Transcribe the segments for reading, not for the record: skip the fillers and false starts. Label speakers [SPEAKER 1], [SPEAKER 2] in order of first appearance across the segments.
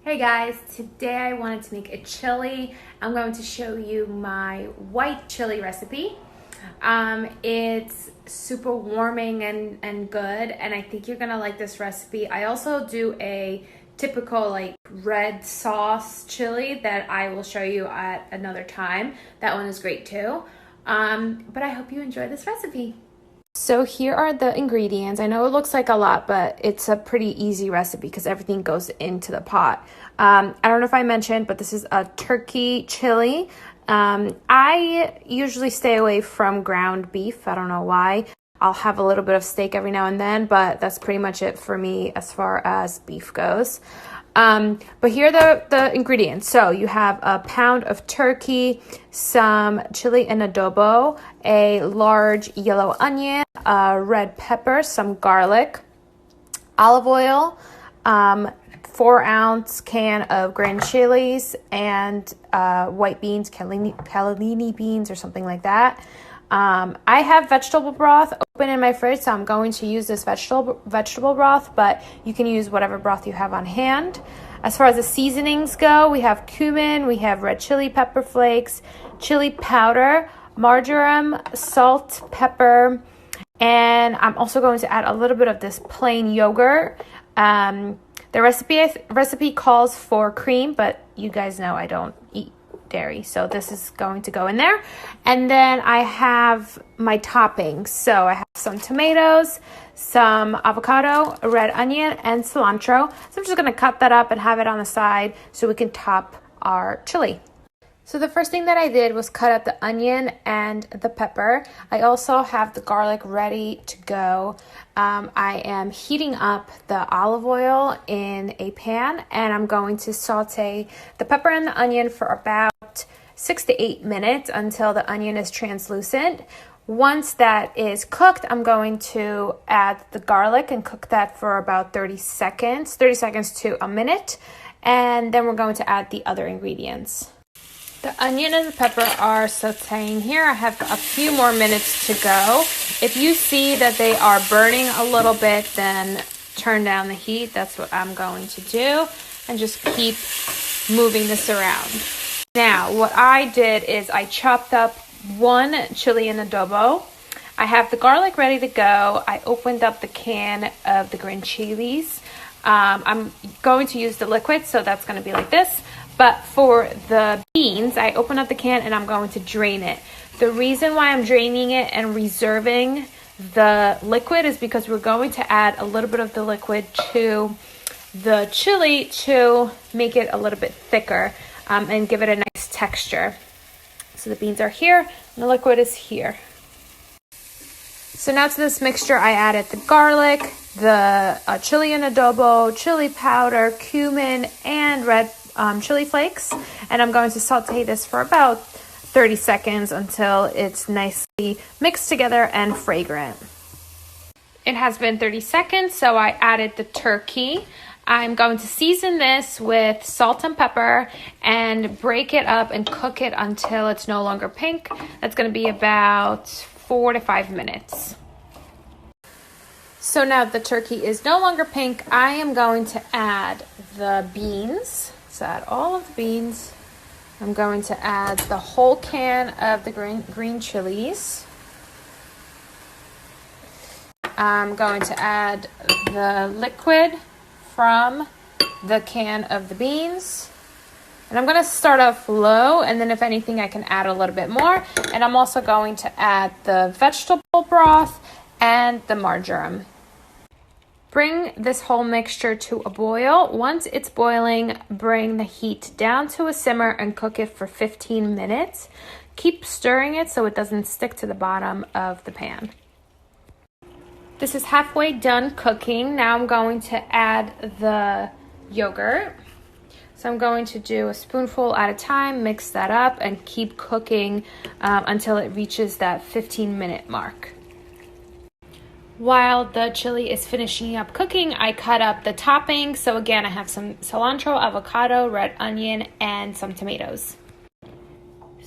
[SPEAKER 1] Hey guys, today I wanted to make a chili. I'm going to show you my white chili recipe. It's super warming and good, and I think you're gonna like this recipe. I also do a typical like red sauce chili that I will show you at another time. That one is great too. But I hope you enjoy this recipe. So here are the ingredients. I know it looks like a lot, but it's a pretty easy recipe because everything goes into the pot. I don't know if I mentioned, but this is a turkey chili. I usually stay away from ground beef. I don't know why. I'll have a little bit of steak every now and then, but that's pretty much it for me as far as beef goes. But here are the ingredients. So you have a pound of turkey, some chili and adobo, a large yellow onion, red pepper, some garlic, olive oil, 4-ounce can of green chilies, and white beans, cannellini beans or something like that. I have vegetable broth open in my fridge, so I'm going to use this vegetable broth, but you can use whatever broth you have on hand. As far as the seasonings go, we have cumin, we have red chili pepper flakes, chili powder, marjoram, salt, pepper, and I'm also going to add a little bit of this plain yogurt. The recipe calls for cream, but you guys know I don't eat dairy, so this is going to go in there. And then I have my toppings. So I have some tomatoes, some avocado, a red onion, and cilantro. So I'm just going to cut that up and have it on the side so we can top our chili. So the first thing that I did was cut up the onion and the pepper. I also have the garlic ready to go. I am heating up the olive oil in a pan, and I'm going to saute the pepper and the onion for about 6 to 8 minutes until the onion is translucent. Once that is cooked, I'm going to add the garlic and cook that for about 30 seconds to a minute, and then we're going to add the other ingredients. The onion and the pepper are sauteing here. I have a few more minutes to go. If you see that they are burning a little bit, then turn down the heat. That's what I'm going to do, and just keep moving this around. Now, what I did is I chopped up one chili and adobo. I have the garlic ready to go. I opened up the can of the green chilies. I'm going to use the liquid, so that's going to be like this. But for the beans, I open up the can and I'm going to drain it. The reason why I'm draining it and reserving the liquid is because we're going to add a little bit of the liquid to the chili to make it a little bit thicker and give it a nice texture. So the beans are here and the liquid is here. So now to this mixture, I added the garlic, the chili and adobo, chili powder, cumin, and red chili flakes, and I'm going to saute this for about 30 seconds until it's nicely mixed together and fragrant. It has been 30 seconds, so I added the turkey. I'm going to season this with salt and pepper and break it up and cook it until it's no longer pink. That's going to be about 4 to 5 minutes. So now the turkey is no longer pink, I am going to add the beans. So add all of the beans. I'm going to add the whole can of the green chilies. I'm going to add the liquid from the can of the beans. And I'm going to start off low, and then if anything I can add a little bit more. And I'm also going to add the vegetable broth and the marjoram. Bring this whole mixture to a boil. Once it's boiling, bring the heat down to a simmer and cook it for 15 minutes. Keep stirring it so it doesn't stick to the bottom of the pan. This is halfway done cooking. Now I'm going to add the yogurt. So I'm going to do a spoonful at a time, mix that up, and keep cooking until it reaches that 15-minute mark. While the chili is finishing up cooking, I cut up the toppings. So again, I have some cilantro, avocado, red onion, and some tomatoes.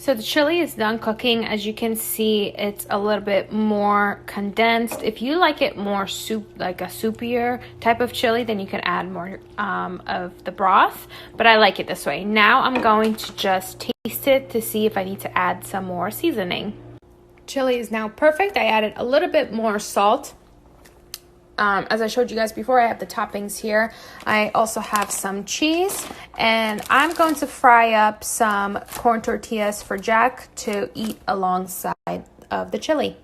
[SPEAKER 1] So the chili is done cooking. As you can see, it's a little bit more condensed. If you like it more soup, like a soupier type of chili, then you can add more of the broth. But I like it this way. Now I'm going to just taste it to see if I need to add some more seasoning. Chili is now perfect. I added a little bit more salt. As I showed you guys before, I have the toppings here. I also have some cheese, and I'm going to fry up some corn tortillas for Jack to eat alongside of the chili.